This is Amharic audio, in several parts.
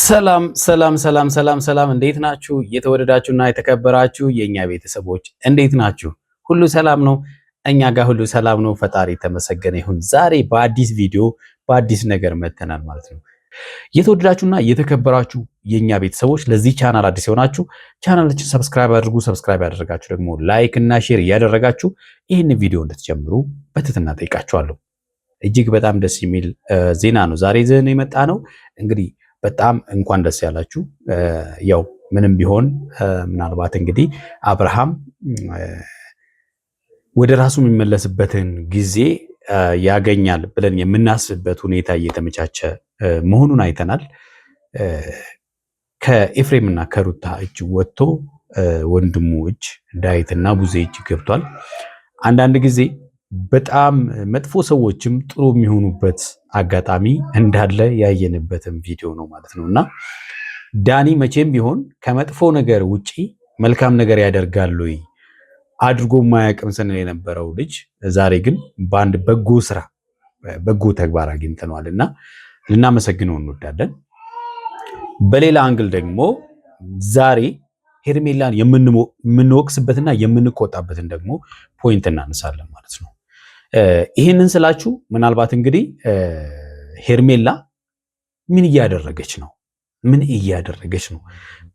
ሰላም ሰላም ሰላም ሰላም ሰላም፣ እንዴት ናችሁ? የተወደዳችሁና የተከበራችሁ የኛ ቤተሰቦች እንዴት ናችሁ? ሁሉ ሰላም ነው? እኛ ጋር ሁሉ ሰላም ነው። ፈጣሪ የተመሰገነ ይሁን። ዛሬ በአዲስ ቪዲዮ በአዲስ ነገር መተናል ማለት ነው። የተወደዳችሁና የተከበራችሁ የኛ ቤተሰቦች ለዚህ ቻናል አዲስ የሆናችሁ ቻናላችን ሰብስክራይብ አድርጉ። ሰብስክራይብ ያደረጋችሁ ደግሞ ላይክ እና ሼር እያደረጋችሁ ይህን ቪዲዮ እንድትጀምሩ በትህትና ጠይቃችኋለሁ። እጅግ በጣም ደስ የሚል ዜና ነው ዛሬ ይዘን የመጣ ነው። እንግዲህ በጣም እንኳን ደስ ያላችሁ። ያው ምንም ቢሆን ምናልባት እንግዲህ አብርሃም ወደ ራሱ የሚመለስበትን ጊዜ ያገኛል ብለን የምናስብበት ሁኔታ እየተመቻቸ መሆኑን አይተናል። ከኤፍሬምና ከሩታ እጅ ወጥቶ ወንድሙ እጅ ዳዊትና ቡዜ እጅ ገብቷል። አንዳንድ ጊዜ በጣም መጥፎ ሰዎችም ጥሩ የሚሆኑበት አጋጣሚ እንዳለ ያየንበትም ቪዲዮ ነው ማለት ነው። እና ዳኒ መቼም ቢሆን ከመጥፎ ነገር ውጪ መልካም ነገር ያደርጋል ወይ አድርጎ ማያውቅም ስንል የነበረው ልጅ ዛሬ ግን በአንድ በጎ ስራ በጎ ተግባር አግኝተነዋል እና ልናመሰግነው እንወዳለን። በሌላ አንግል ደግሞ ዛሬ ሄርሜላን የምንወቅስበትና የምንቆጣበትን ደግሞ ፖይንት እናነሳለን ማለት ነው። ይህንን ስላችሁ ምናልባት እንግዲህ ሄርሜላ ምን እያደረገች ነው? ምን እያደረገች ነው?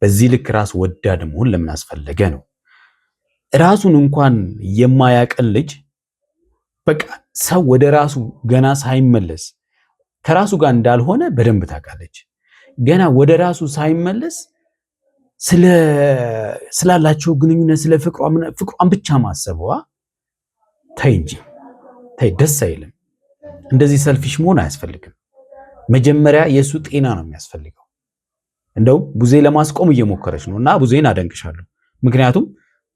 በዚህ ልክ ራስ ወዳድ መሆን ለምን አስፈለገ ነው? ራሱን እንኳን የማያቀል ልጅ በቃ ሰው ወደ ራሱ ገና ሳይመለስ ከራሱ ጋር እንዳልሆነ በደንብ ታውቃለች። ገና ወደ ራሱ ሳይመለስ ስላላቸው ግንኙነት ስለ ፍቅሯን ብቻ ማሰበዋ ተይ እንጂ ተይ፣ ደስ አይልም። እንደዚህ ሰልፊሽ መሆን አያስፈልግም። መጀመሪያ የእሱ ጤና ነው የሚያስፈልገው። እንደውም ቡዜ ለማስቆም እየሞከረች ነው እና ቡዜን አደንቅሻለሁ። ምክንያቱም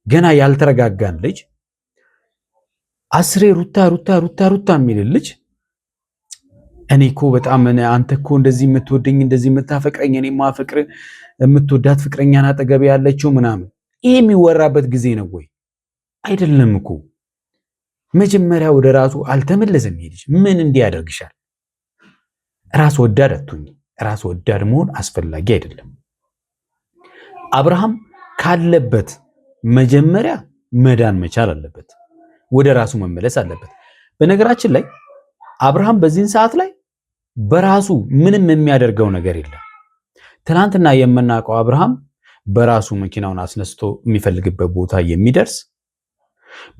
ገና ያልተረጋጋን ልጅ አስሬ ሩታ ሩታ ሩታ ሩታ የሚል ልጅ እኔ እኮ በጣም አንተ እኮ እንደዚህ የምትወደኝ እንደዚህ የምታፈቅረኝ እኔ ማፈቅር የምትወዳት ፍቅረኛን አጠገብ ያለችው ምናምን ይሄ የሚወራበት ጊዜ ነው ወይ? አይደለም እኮ። መጀመሪያ ወደ ራሱ አልተመለሰም። ይሄ ልጅ ምን እንዲያደርግሻል? ራስ ወዳድ አትሁኝ። ራስ ወዳድ መሆን አስፈላጊ አይደለም። አብርሃም ካለበት መጀመሪያ መዳን መቻል አለበት። ወደ ራሱ መመለስ አለበት። በነገራችን ላይ አብርሃም በዚህን ሰዓት ላይ በራሱ ምንም የሚያደርገው ነገር የለም። ትናንትና የምናውቀው አብርሃም በራሱ መኪናውን አስነስቶ የሚፈልግበት ቦታ የሚደርስ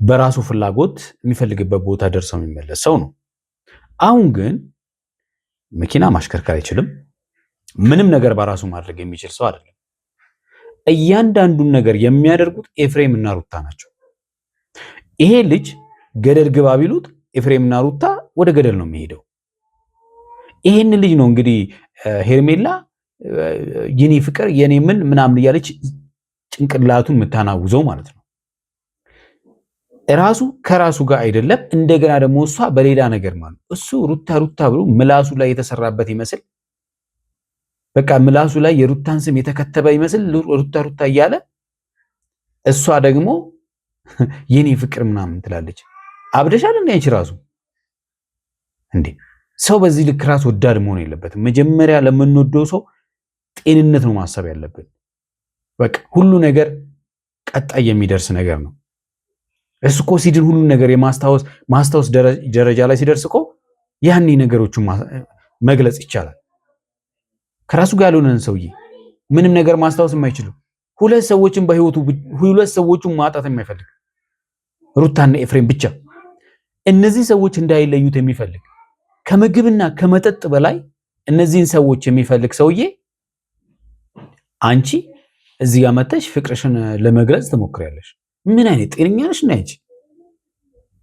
በራሱ ፍላጎት የሚፈልግበት ቦታ ደርሰው የሚመለስ ሰው ነው። አሁን ግን መኪና ማሽከርከር አይችልም። ምንም ነገር በራሱ ማድረግ የሚችል ሰው አይደለም። እያንዳንዱን ነገር የሚያደርጉት ኤፍሬም እና ሩታ ናቸው። ይሄ ልጅ ገደል ግባ ቢሉት ኤፍሬም እና ሩታ ወደ ገደል ነው የሚሄደው። ይሄን ልጅ ነው እንግዲህ ሄርሜላ የኔ ፍቅር የኔ ምን ምናምን እያለች ጭንቅላቱን የምታናውዘው ማለት ነው። ራሱ ከራሱ ጋር አይደለም። እንደገና ደግሞ እሷ በሌላ ነገር ማለት እሱ ሩታ ሩታ ብሎ ምላሱ ላይ የተሰራበት ይመስል በቃ ምላሱ ላይ የሩታን ስም የተከተበ ይመስል ሩታ ሩታ እያለ እሷ ደግሞ የኔ ፍቅር ምናምን ትላለች። አብደሻል እንዴ አንቺ ራሱ እንዴ! ሰው በዚህ ልክ ራስ ወዳድ መሆን የለበትም። መጀመሪያ ለምንወደው ሰው ጤንነት ነው ማሰብ ያለብን። በቃ ሁሉ ነገር ቀጣይ የሚደርስ ነገር ነው። እሱ እኮ ሲድን ሁሉ ነገር ማስታወስ ደረጃ ላይ ሲደርስ እኮ ያኔ ነገሮችን መግለጽ ይቻላል። ከራሱ ጋር ያልሆነን ሰውዬ ምንም ነገር ማስታወስ የማይችሉ ሁለት ሰዎችን በህይወቱ ሁለት ሰዎችን ማጣት የማይፈልግ ሩታና ኤፍሬም ብቻ፣ እነዚህ ሰዎች እንዳይለዩት የሚፈልግ ከምግብና ከመጠጥ በላይ እነዚህን ሰዎች የሚፈልግ ሰውዬ አንቺ እዚህ ጋር መተሽ ፍቅርሽን ለመግለጽ ትሞክሪያለሽ። ምን አይነት ጤነኛ ነሽ? ነች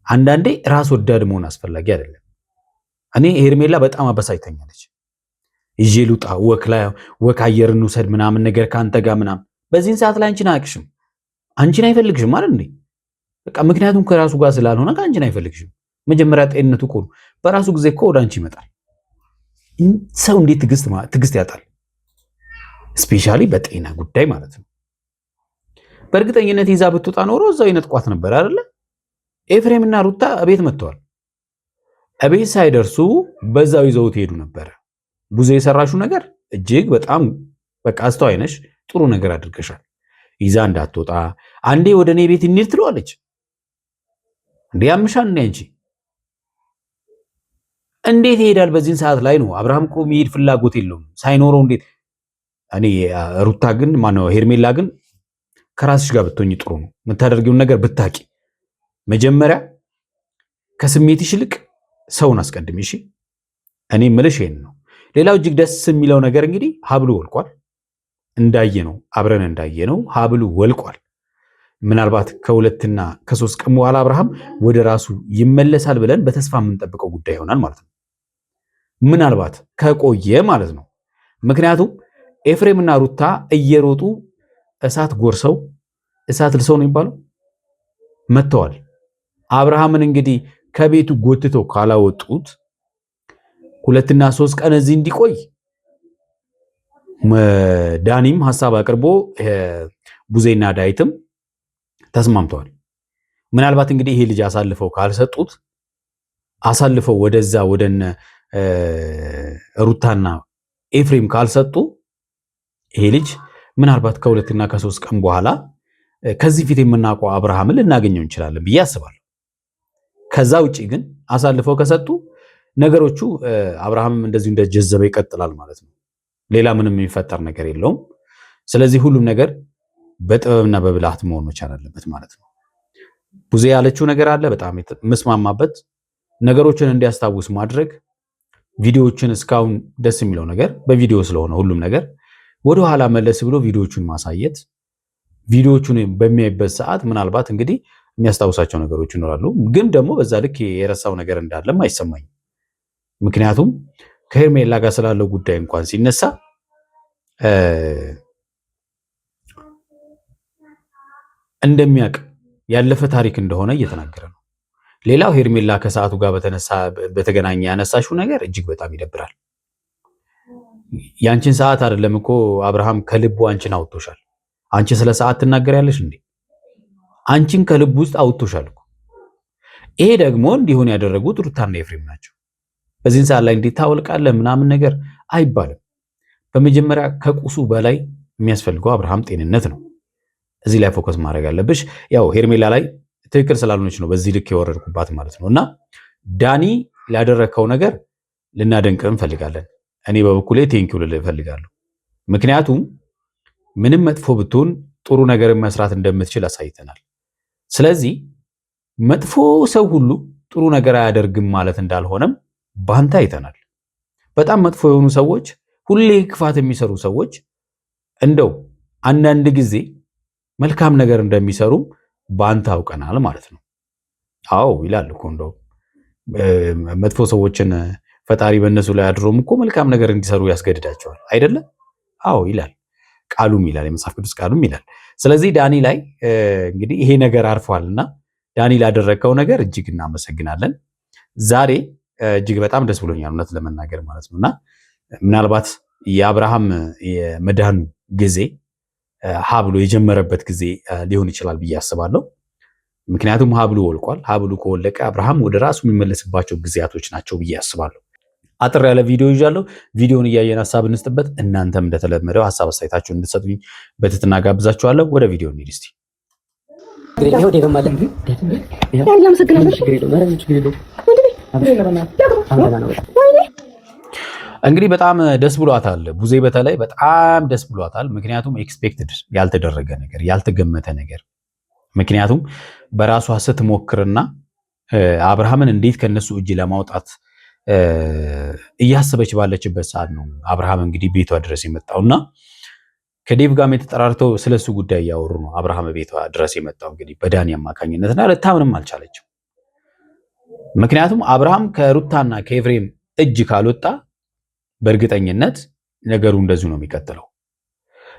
አንዳንዴ ራስ ወዳድ መሆን አስፈላጊ አይደለም። እኔ ሄርሜላ በጣም አበሳጭተኛለች። ይዤ ልውጣ ወክ አየር እንውሰድ ምናምን ነገር ካንተ ጋር ምናምን። በዚህን ሰዓት ላይ አንቺን አያውቅሽም፣ አንቺን አይፈልግሽም አይደል እንዴ? በቃ ምክንያቱም ከራሱ ጋር ስላልሆነ ከአንቺን አይፈልግሽም። መጀመሪያ ጤንነቱ እኮ በራሱ ጊዜ እኮ ወደ አንቺ ይመጣል። ሰው እንዴት ትዕግስት ያጣል? ስፔሻሊ በጤና ጉዳይ ማለት ነው። በእርግጠኝነት ይዛ ብትወጣ ኖሮ እዛው ይነጥቋት ነበር አይደለ? ኤፍሬም እና ሩታ እቤት መጥተዋል። እቤት ሳይደርሱ በዛው ይዘውት ሄዱ ነበር። ቡዜ የሰራሹ ነገር እጅግ በጣም በቃ አስተዋይ ነሽ። ጥሩ ነገር አድርገሻል። ይዛ እንዳትወጣ አንዴ ወደ እኔ ቤት እንሂድ ትለዋለች። እንዴ ያምሻል እንዴ አንቺ? እንዴት ይሄዳል በዚህን ሰዓት ላይ ነው? አብርሃም እኮ የሚሄድ ፍላጎት የለውም ሳይኖረው እንዴት? እኔ ሩታ ግን ማነው ሄርሜላ ግን ከራስሽ ጋር ብትሆኝ ጥሩ ነው። የምታደርጊውን ነገር ብታቂ መጀመሪያ ከስሜትሽ ይልቅ ሰውን አስቀድሚ። እሺ እኔ ምልሽ ይሄን ነው። ሌላው እጅግ ደስ የሚለው ነገር እንግዲህ ሀብሉ ወልቋል። እንዳየነው አብረን እንዳየነው ሀብሉ ወልቋል። ምናልባት ከሁለትና ከሶስት ቀን በኋላ አብርሃም ወደ ራሱ ይመለሳል ብለን በተስፋ የምንጠብቀው ጉዳይ ይሆናል ማለት ነው። ምናልባት ከቆየ ማለት ነው። ምክንያቱም ኤፍሬምና ሩታ እየሮጡ እሳት ጎርሰው እሳት ልሰው ነው የሚባለው መጥተዋል። አብርሃምን እንግዲህ ከቤቱ ጎትተው ካላወጡት ሁለትና ሶስት ቀን እዚህ እንዲቆይ ዳኒም ሐሳብ አቅርቦ ቡዜና ዳይትም ተስማምተዋል። ምናልባት እንግዲህ ይሄ ልጅ አሳልፈው ካልሰጡት አሳልፈው ወደዛ ወደነ ሩታና ኤፍሬም ካልሰጡ ይሄ ልጅ ምናልባት ከሁለትና ከሶስት ቀን በኋላ ከዚህ ፊት የምናውቀው አብርሃምን ልናገኘው እንችላለን ብዬ አስባለሁ። ከዛ ውጪ ግን አሳልፈው ከሰጡ ነገሮቹ አብርሃምም እንደዚሁ እንደጀዘበ ይቀጥላል ማለት ነው። ሌላ ምንም የሚፈጠር ነገር የለውም። ስለዚህ ሁሉም ነገር በጥበብና በብልሃት መሆን መቻል አለበት ማለት ነው። ቡዜ ያለችው ነገር አለ በጣም መስማማበት ነገሮችን እንዲያስታውስ ማድረግ ቪዲዮዎችን እስካሁን ደስ የሚለው ነገር በቪዲዮ ስለሆነ ሁሉም ነገር ወደ ኋላ መለስ ብሎ ቪዲዮዎቹን ማሳየት ቪዲዮዎቹን በሚያይበት ሰዓት ምናልባት እንግዲህ የሚያስታውሳቸው ነገሮች ይኖራሉ። ግን ደግሞ በዛ ልክ የረሳው ነገር እንዳለም አይሰማኝም። ምክንያቱም ከሄርሜላ ጋር ስላለው ጉዳይ እንኳን ሲነሳ እንደሚያውቅ ያለፈ ታሪክ እንደሆነ እየተናገረ ነው። ሌላው ሄርሜላ ከሰዓቱ ጋር በተገናኘ ያነሳሽው ነገር እጅግ በጣም ይደብራል። ያንቺን ሰዓት አይደለም እኮ አብርሃም ከልቡ አንቺን አውጥቶሻል። አንቺ ስለ ሰዓት ትናገሪያለሽ እንዴ? አንቺን ከልቡ ውስጥ አውጥቶሻል እኮ። ይሄ ደግሞ እንዲሆን ያደረጉት ሩታና ኤፍሬም ናቸው። በዚህን ሰዓት ላይ እንዴት ታወልቃለህ ምናምን ነገር አይባልም። በመጀመሪያ ከቁሱ በላይ የሚያስፈልገው አብርሃም ጤንነት ነው። እዚህ ላይ ፎከስ ማድረግ አለብሽ። ያው ሄርሜላ ላይ ትክክል ስላልሆነች ነው በዚህ ልክ የወረድኩባት ማለት ነው። እና ዳኒ ላደረከው ነገር ልናደንቅ እንፈልጋለን። እኔ በበኩሌ ቴንኪው ልል እፈልጋለሁ። ምክንያቱም ምንም መጥፎ ብትሆን ጥሩ ነገር መስራት እንደምትችል አሳይተናል። ስለዚህ መጥፎ ሰው ሁሉ ጥሩ ነገር አያደርግም ማለት እንዳልሆነም ባንተ አይተናል። በጣም መጥፎ የሆኑ ሰዎች፣ ሁሌ ክፋት የሚሰሩ ሰዎች እንደው አንዳንድ ጊዜ መልካም ነገር እንደሚሰሩም ባንተ አውቀናል ማለት ነው። አዎ ይላል እኮ እንደው መጥፎ ሰዎችን ፈጣሪ በእነሱ ላይ አድሮም እኮ መልካም ነገር እንዲሰሩ ያስገድዳቸዋል አይደለም? አዎ ይላል ቃሉም ይላል የመጽሐፍ ቅዱስ ቃሉም ይላል። ስለዚህ ዳኒ ላይ እንግዲህ ይሄ ነገር አርፏልና ዳኒ ላደረከው ነገር እጅግ እናመሰግናለን። ዛሬ እጅግ በጣም ደስ ብሎኛል እውነት ለመናገር ማለት ነውና ምናልባት የአብርሃም የመዳኑ ጊዜ ሀብሉ የጀመረበት ጊዜ ሊሆን ይችላል ብዬ አስባለሁ። ምክንያቱም ሀብሉ ወልቋል። ሀብሉ ከወለቀ አብርሃም ወደ ራሱ የሚመለስባቸው ጊዜያቶች ናቸው ብዬ አስባለሁ። አጥር ያለ ቪዲዮ ይዣለሁ። ቪዲዮውን እያየን ሀሳብ እንስጥበት። እናንተም እንደተለመደው ሀሳብ አስተያየታችሁን እንድትሰጡኝ በትህትና ጋብዛችኋለሁ። ወደ ቪዲዮ እንሂድ እስቲ። እንግዲህ በጣም ደስ ብሏታል ቡዜ፣ በተለይ በጣም ደስ ብሏታል። ምክንያቱም ኤክስፔክትድ ያልተደረገ ነገር ያልተገመተ ነገር ምክንያቱም በራሷ ስትሞክርና አብርሃምን እንዴት ከነሱ እጅ ለማውጣት እያሰበች ባለችበት ሰዓት ነው አብርሃም እንግዲህ ቤቷ ድረስ የመጣውና ከዴቭ ጋርም የተጠራርተው ስለሱ ጉዳይ እያወሩ ነው። አብርሃም ቤቷ ድረስ የመጣው እንግዲህ በዳኒ አማካኝነትና ልታምንም አልቻለችም። ምክንያቱም አብርሃም ከሩታና ከኤፍሬም እጅ ካልወጣ በእርግጠኝነት ነገሩ እንደዚሁ ነው የሚቀጥለው።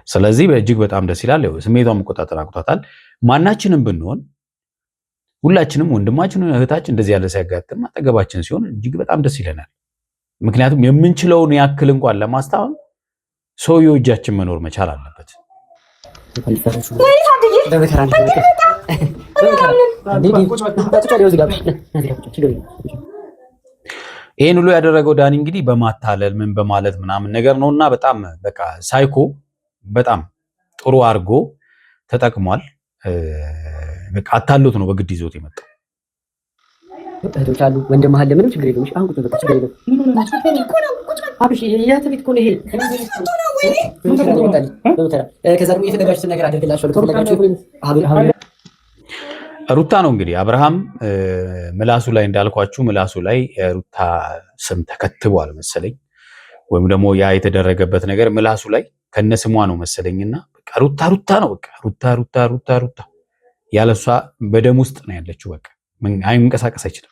ስለዚህ በእጅግ በጣም ደስ ይላል። ስሜቷን መቆጣጠር አቅቷታል። ማናችንም ብንሆን ሁላችንም ወንድማችን እህታችን እንደዚህ ያለ ሲያጋጥም አጠገባችን ሲሆን እጅግ በጣም ደስ ይለናል። ምክንያቱም የምንችለውን ያክል እንኳን ለማስታወም ሰውየው እጃችን መኖር መቻል አለበት። ይሄን ሁሉ ያደረገው ዳኒ እንግዲህ በማታለል ምን በማለት ምናምን ነገር ነውና በጣም በቃ ሳይኮ በጣም ጥሩ አድርጎ ተጠቅሟል። በቃ አታሎት ነው በግድ ይዞት የመጣው። እህቶች አሉ ወንድም አለ ምንም ችግር የለውም። አሁን ቁጭ በቃ ችግር የለውም። አብሽ ያተ ቤት እኮ ነው ይሄ። ከዛ ደግሞ የፈለጋችሁትን ነገር አድርግላችኋለሁ። ከፈለጋችሁ ሩታ ነው እንግዲህ አብርሃም ምላሱ ላይ እንዳልኳችሁ ምላሱ ላይ ሩታ ስም ተከትቧል መሰለኝ፣ ወይም ደግሞ ያ የተደረገበት ነገር ምላሱ ላይ ከነስሟ ነው መሰለኝና በቃ ሩታ ሩታ ነው በቃ ሩታ ሩታ ሩታ ሩታ ያለሷ በደም ውስጥ ነው ያለችው። በቃ መንቀሳቀስ አይችልም።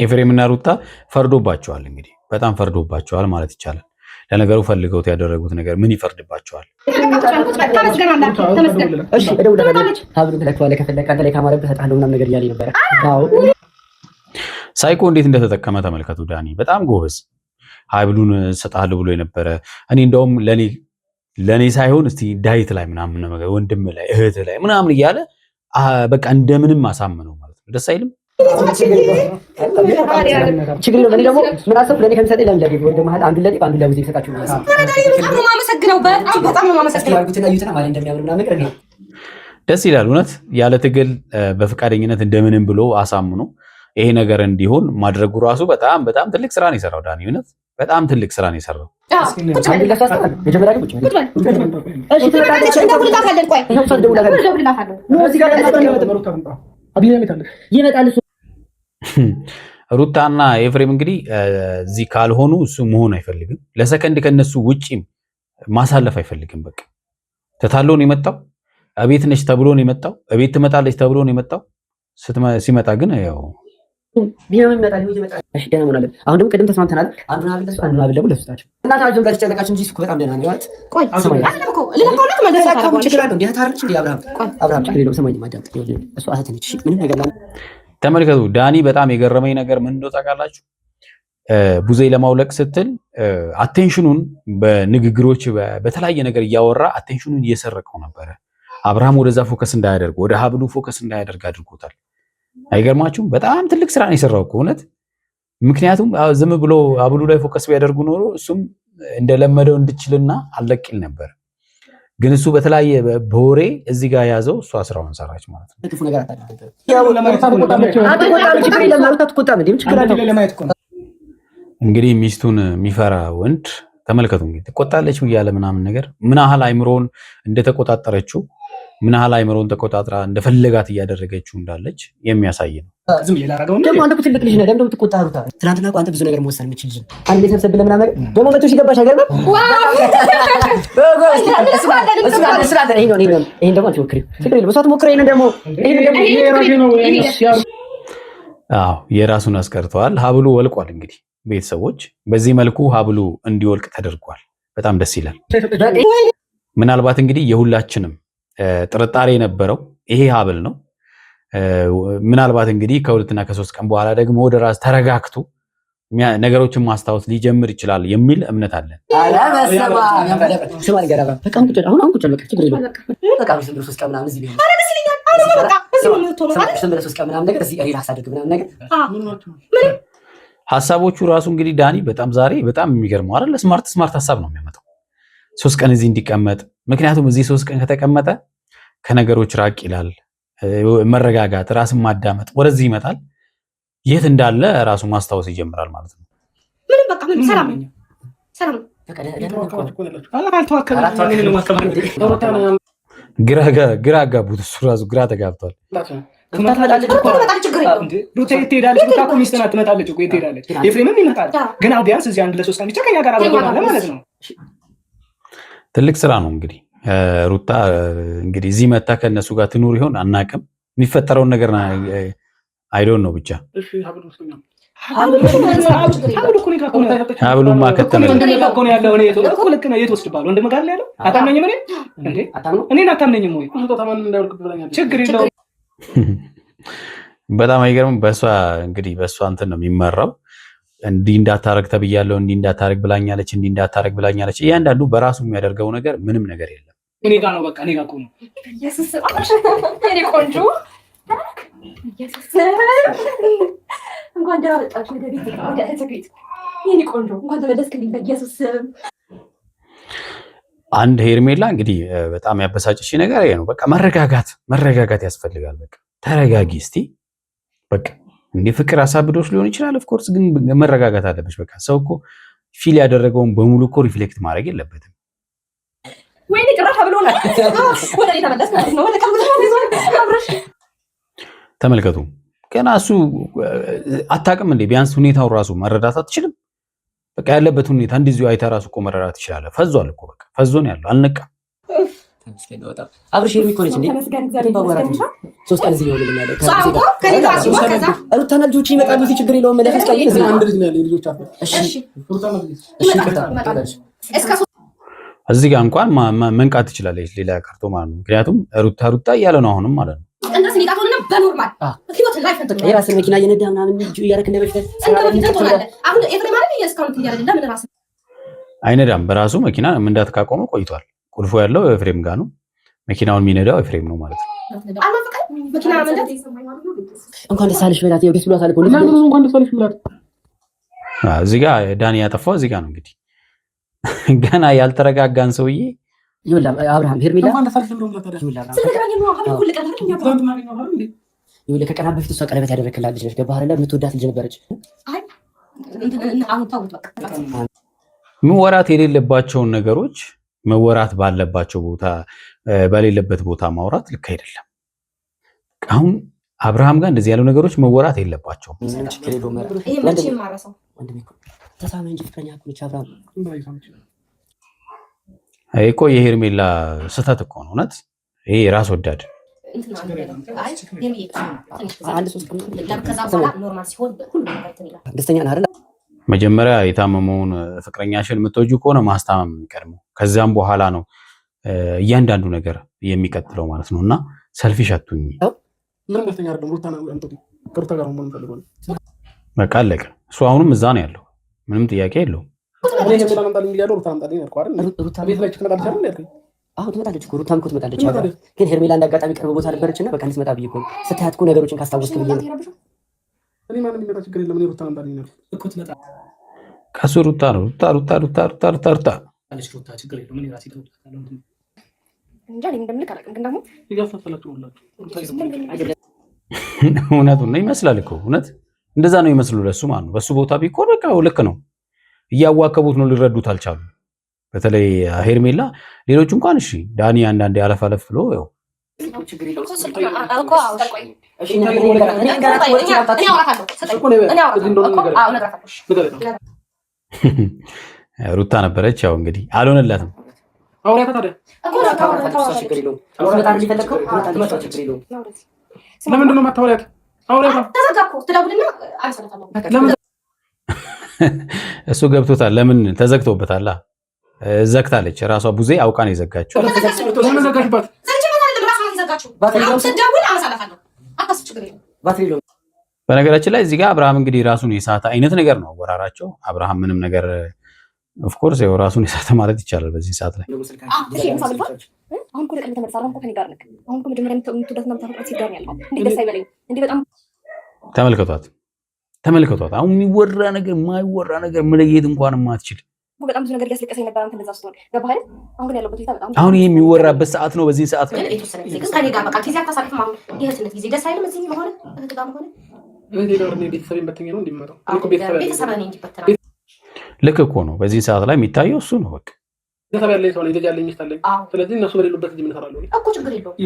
ኤፍሬም እና ሩታ ፈርዶባቸዋል እንግዲህ በጣም ፈርዶባቸዋል ማለት ይቻላል። ለነገሩ ፈልገውት ያደረጉት ነገር ምን ይፈርድባቸዋል? ሳይኮ እንዴት እንደተጠቀመ ተመልከቱ። ዳኒ በጣም ጎበዝ ሀብሉን ሰጣለሁ ብሎ የነበረ እኔ እንደውም ለኔ ሳይሆን እስቲ ዳዊት ላይ ምናምን ነገር ወንድም ላይ እህት ላይ ምናምን እያለ በቃ እንደምንም አሳምነው ማለት ነው። ደስ አይልም? ችግር ነው። እኔ ደግሞ ምን አሰብኩ ለኔ ከምሰጠኝ ለምን ለቤት ወንድም ማለት አንዱ ለኔ አንዱ ለቡዜ ይሰጣችሁ ነው። ደስ ይላል። እውነት ያለ ትግል በፈቃደኝነት እንደምንም ብሎ አሳምኖ ይሄ ነገር እንዲሆን ማድረጉ ራሱ በጣም በጣም ትልቅ ስራ ነው የሰራው ዳኒ። እውነት በጣም ትልቅ ስራ ነው የሰራው። ሩታና ኤፍሬም እንግዲህ እዚህ ካልሆኑ እሱ መሆን አይፈልግም። ለሰከንድ ከነሱ ውጪም ማሳለፍ አይፈልግም። በቃ ተታሎ ነው የመጣው። እቤት ነች ተብሎ ነው የመጣው። እቤት ትመጣለች ተብሎ ነው የመጣው። ሲመጣ ግን ያው ቢያም ይመጣል ይመጣል። እሺ ደህና ሆናለ። አሁን ደግሞ ቅድም ተስማምተናል። አንዱን አብለሱ አንዱን አብለው ለሱታቸው እና ታጁን ጋር ተጨነቃችሁ እንጂ እሱ በጣም ደህና ነው ማለት ቆይ ሰማይ አለምኮ ለለቆለት መደረካው ችግር አለው። እንዴ ታርች እንዴ አብርሃም ችግር የለውም። ሰማይ ማዳምጥ ይወል እሱ አሰተነች እሺ ምንም ነገር ላይ ተመልከቱ። ዳኒ በጣም የገረመኝ ነገር ምን እንደው ታውቃላችሁ? ቡዜ ለማውለቅ ስትል አቴንሽኑን በንግግሮች በተለያየ ነገር እያወራ አቴንሽኑን እየሰረቀው ነበረ። አብርሃም ወደዛ ፎከስ እንዳያደርግ ወደ ሀብሉ ፎከስ እንዳያደርግ አድርጎታል። አይገርማችሁም? በጣም ትልቅ ስራ ነው የሰራው እኮ እውነት። ምክንያቱም ዝም ብሎ ሀብሉ ላይ ፎከስ ቢያደርጉ ኖሮ እሱም እንደለመደው እንድችልና አለቅል ነበር። ግን እሱ በተለያየ በወሬ እዚህ ጋር ያዘው፣ እሷ ስራውን ሰራች ማለት ነው። እንግዲህ ሚስቱን የሚፈራ ወንድ ተመልከቱ። እንግዲህ ትቆጣለች እያለ ምናምን ነገር ምን ያህል አይምሮን እንደተቆጣጠረችው ምን ያህል አይምሮን ተቆጣጥራ እንደፈለጋት እያደረገችው እንዳለች የሚያሳይ ነው። ዝም ይላራጋው ነው ደግሞ አንተ ትልቅ ልጅ ነህ። ደግሞ ትቆጣሩታ ትናንትና እኮ አንተ ብዙ ነገር መወሰን የምችል ልጅ አንድ ቤት ሰብሰብ ብለህ ምናምን ደግሞ መቶ ሲገባሽ ነገር ነው። ይሄን ደግሞ አትሞክሪው። ችግር የለውም። እሷ ትሞክረው። ይሄን ደግሞ አዎ የራሱን አስቀርተዋል። ሀብሉ ወልቋል። እንግዲህ ቤተሰቦች በዚህ መልኩ ሀብሉ እንዲወልቅ ተደርጓል። በጣም ደስ ይላል። ምናልባት እንግዲህ የሁላችንም ጥርጣሬ የነበረው ይሄ ሀብል ነው። ምናልባት እንግዲህ ከሁለትና ከሶስት ቀን በኋላ ደግሞ ወደ ራስ ተረጋግቶ ነገሮችን ማስታወስ ሊጀምር ይችላል የሚል እምነት አለን። ሀሳቦቹ ራሱ እንግዲህ ዳኒ በጣም ዛሬ በጣም የሚገርመው አይደል? ስማርት ሀሳብ ነው የሚያመጣው 3 ቀን እዚህ እንዲቀመጥ። ምክንያቱም እዚህ 3 ቀን ከተቀመጠ ከነገሮች ራቅ ይላል። መረጋጋት፣ ራስን ማዳመጥ ወደዚህ ይመጣል። የት እንዳለ ራሱ ማስታወስ ይጀምራል ማለት ነው። ምንም በቃ ምንም ሰላም ግራ አጋቡት። እሱ ራሱ ግራ ተጋብቷል። ትልቅ ስራ ነው እንግዲህ ሩታ እንግዲህ እዚህ መታ ከነሱ ጋር ትኑር ይሆን አናቅም። የሚፈጠረውን ነገር አይዶን ነው ብቻ ሀብሉማ ከተመ በጣም አይገርም። በእሷ እንግዲህ በእሷ እንትን ነው የሚመራው። እንዲህ እንዳታረግ ተብያለሁ፣ እንዲህ እንዳታረግ ብላኛለች፣ እንዲህ እንዳታረግ ብላኛለች። እያንዳንዱ በራሱ የሚያደርገው ነገር ምንም ነገር የለም። እኔ ጋር ነው በቃ እኔ ጋር እኮ ነው። ኢየሱስ እኔ ቆንጆ ኢየሱስ እንኳን ደህና መጣሽ ወደ ቤት ወደ እህት ቤት የኔ ቆንጆ እንኳን ተመለስክልኝ በኢየሱስ ስም። አንድ ሄርሜላ እንግዲህ በጣም ያበሳጭሽ ነገር ይሄ ነው። በቃ መረጋጋት ያስፈልጋል። በቃ ተረጋጊ እስቲ በቃ እንደ ፍቅር አሳብዶሽ ሊሆን ይችላል። ኦፍ ኮርስ ግን መረጋጋት አለብሽ። በቃ ሰው እኮ ፊል ያደረገውን በሙሉ እኮ ሪፍሌክት ማድረግ የለበትም። ወይኔ ቅራታ ብሎናል። ወደ እኔ ተመለስ ማለት ነው። ወደ ቀብር ተመልከቱ። ገና እሱ አታውቅም እንዴ? ቢያንስ ሁኔታው ራሱ መረዳት አትችልም? በቃ ያለበት ሁኔታ እንደዚሁ አይታ ራሱ እኮ መረዳት ትችላለህ። ፈዟል እኮ በቃ ፈዞን ያለው አልነቃም። አብርሽ የሚኮነች እንዴ? ሶስት ቀን እዚህ ነው ልናለ ሩታና ልጆች ይመጣሉ። እዚህ ችግር የለውም። ለፈስ ቀይ እዚህ አንድ ልጅ ነው ያለ ልጆች አፈ እሺ እዚህ ጋር እንኳን መንቃት ትችላለች። ሌላ ቀርቶ ማለት ነው። ምክንያቱም ሩታ እያለ ነው አሁንም ማለት ነው። የራስን መኪና እየነዳ ምናምን ልጁ እያደረክ እንደበፊት አይነዳም። በራሱ መኪና መንዳት ካቆመ ቆይቷል። ቁልፎ ያለው ኤፍሬም ጋር ነው። መኪናውን የሚነዳው ኤፍሬም ነው ማለት ነው። እንኳን ደስ አለሽ በላት። ደስ ብሏታል እኮ እንኳን ደስ አለሽ በላት። እዚህ ጋር ዳኒ ያጠፋው እዚህ ጋር ነው እንግዲህ ገና ያልተረጋጋን ሰውዬ ይውላ አብርሃም ሄርሜላ ይውላ ከቀናት በፊት እሷ ቀለበት ያደረክላት ልጅ ነች። ገባህ አይደለ? የምትወዳት ልጅ ነበረች። መወራት የሌለባቸውን ነገሮች መወራት ባለባቸው ቦታ በሌለበት ቦታ ማውራት ልክ አይደለም። አሁን አብርሃም ጋር እንደዚህ ያሉ ነገሮች መወራት የለባቸውም። እኮ የሄርሜላ ስህተት እኮ ነው። እውነት ይሄ ራስ ወዳድ መጀመሪያ የታመመውን ፍቅረኛሽን የምትወጂው ከሆነ ማስታመም የሚቀድመው ከዚያም በኋላ ነው እያንዳንዱ ነገር የሚቀጥለው ማለት ነው። እና ሰልፊሽ አትሁኚ። በቃ አለቀ። እሱ አሁንም እዛ ነው ያለው። ምንም ጥያቄ የለውም። አሁን ትመጣለች እኮ ሩታም እኮ ትመጣለች። ግን ሄርሜላ እንዳጋጣሚ ቅርብ ቦታ ነበረች እና በቃ እንድትመጣ ብዬ እኮ ነው። ስታያት እኮ ነገሮችን ካስታወስክ ብዬ ነው። ከሱ ሩታ ነው ሩታ እውነቱን ነው ይመስላል እኮ እውነት እንደዛ ነው ይመስሉ ለሱ ማለት ነው። በሱ ቦታ ቢቆር በቃ ልክ ነው። እያዋከቡት ነው፣ ሊረዱት አልቻሉም። በተለይ ሄርሜላ፣ ሌሎች እንኳን እሺ ዳኒ አንዳንዴ አለፍ ብሎ ያው ሩታ ነበረች። ያው እንግዲህ አልሆነላትም። ለምንድን ነው የማታወሪያት? እሱ ገብቶታል። ለምን ተዘግቶበታል? ዘግታለች ራሷ ቡዜ አውቃ ነው የዘጋችው። በነገራችን ላይ እዚህ ጋር አብርሃም እንግዲህ ራሱን የሳተ አይነት ነገር ነው አወራራቸው። አብርሃም ምንም ነገር ኦፍኮርስ ያው ራሱን የሳተ ማለት ይቻላል በዚህ ሰዓት ላይ ተመልከቷት። አሁን የሚወራ ነገር የማይወራ ነገር መለየት እንኳን የማትችል በጣም ብዙ ነገር እያስለቀሰኝ ነበር። አንተ እንደዛ ስትሆን ገባህ አይደል? አሁን ግን ያለበት ሁኔታ በጣም አሁን ይሄ የሚወራበት ሰዓት ነው። በዚህ ሰዓት ላይ ልክ እኮ ነው። በዚህ ሰዓት ላይ የሚታየው እሱ ነው። በቃ ቤተሰብ ያለኝ ሰው ልጅ ያለኝ ሚስት አለኝ። ስለዚህ እነሱ በሌሉበት እዚህ ምን እሰራለሁ እኮ? ችግር የለውም።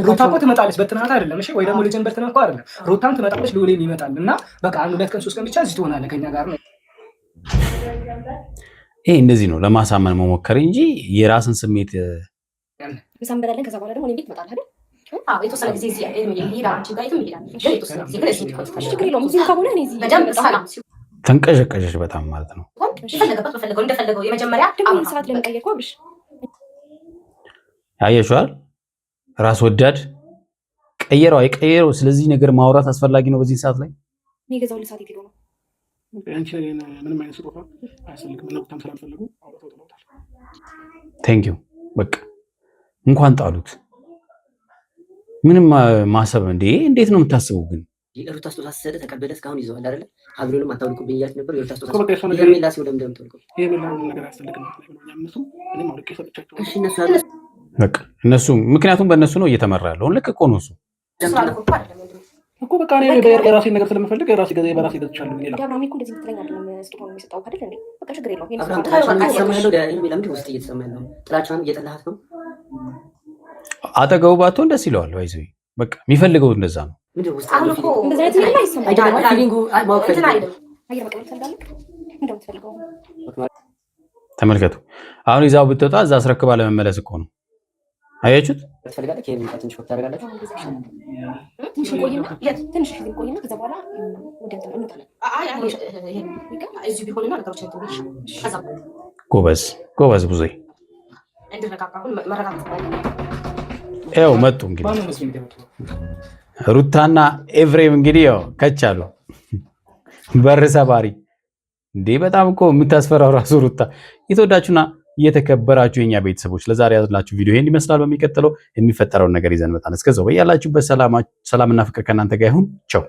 ሩታ እኮ ትመጣለች። በትናት አይደለም እሺ፣ ወይ ደግሞ ልጅን በትናት እኮ አይደለም። ሩታም ትመጣለች፣ ልውሌም ይመጣል እና በቃ አንድ 2 ቀን 3 ቀን ብቻ እዚህ ትሆናለህ ከኛ ጋር ነው። ይሄ እንደዚህ ነው ለማሳመን መሞከር እንጂ የራስን ስሜት ምሳም በላለን። ከዛ በኋላ ደግሞ እኔ ቤት እመጣለሁ አይደል? አዎ የተወሰነ ጊዜ እዚህ ይሄዳል። አንቺ ጋር ይሄዳል። የተወሰነ ጊዜ ግን እዚህ ችግር የለውም። እዚህ ከሆነ እኔ እዚህ በደንብ ሰላም ተንቀዠቀዠሽ በጣም ማለት ነው። እንደፈለገው የመጀመሪያ አሁን ሰዓት ለመቀየር እኮ ብሽ ያየሽዋል። ራስ ወዳድ ቀየረው አይቀየረው፣ ስለዚህ ነገር ማውራት አስፈላጊ ነው በዚህ ሰዓት ላይ። እኔ ገዛው ለሰዓት ይሄዱ ነው። አንቺ ምንም አይነት ስጦታ አያስፈልግም። ነው ታም ስላልፈልጉ አውጥተው ጥለውታል። ቴንክ ዩ በቃ እንኳን ጣሉት። ምንም ማሰብ እንዴት ነው የምታስበው ግን? ሩታ ስጦታ ስትሰጥ ተቀበለ እስካሁን ይዘዋል አይደለ? ሀብሉንም አታውልቁብኝ እያልክ ነበር። የሩታ ስጦታ የሜላ ሲሆን ለምንድን ነው በቃ እነሱ ምክንያቱም በእነሱ ነው እየተመራ ያለውን ልክ እኮ ነው እሱ እኮ በቃ እኔ በራሴ ነገር ስለምፈልግ የራሴ ገዛ በራሴ ገዝቻለሁ። ሌላ ዳብራሚ እኮ እንደዚህ ምትለኝ አይደለም። ስጦታ ነው የሚሰጠው አይደል እንዴ? በቃ ችግር የለውም። ውስጥ እየተሰማ ያለው ጥላቻን እየጠላሃት ነው። አጠገቡ ባትሆን ደስ ይለዋል። ባይዘ በቃ የሚፈልገው እንደዛ ነው። ተመልከቱ። አሁን ይዛው ብትወጣ እዛ አስረክባ ለመመለስ እኮ ነው። አያችሁት? ጎበዝ ብዙ ያው መጡ እንግዲህ ሩታና ኤፍሬም እንግዲህ ያው ከቻሉ በር ሰባሪ እንዴ! በጣም እኮ የምታስፈራው ራሱ ሩታ። የተወዳችሁና የተከበራችሁ የኛ ቤተሰቦች ለዛሬ ያዝላችሁ ቪዲዮ ይሄን ይመስላል። በሚቀጥለው የሚፈጠረውን ነገር ይዘን መጣን። እስከዛው በያላችሁበት ሰላምና ፍቅር ከእናንተ ጋር ይሁን። ቻው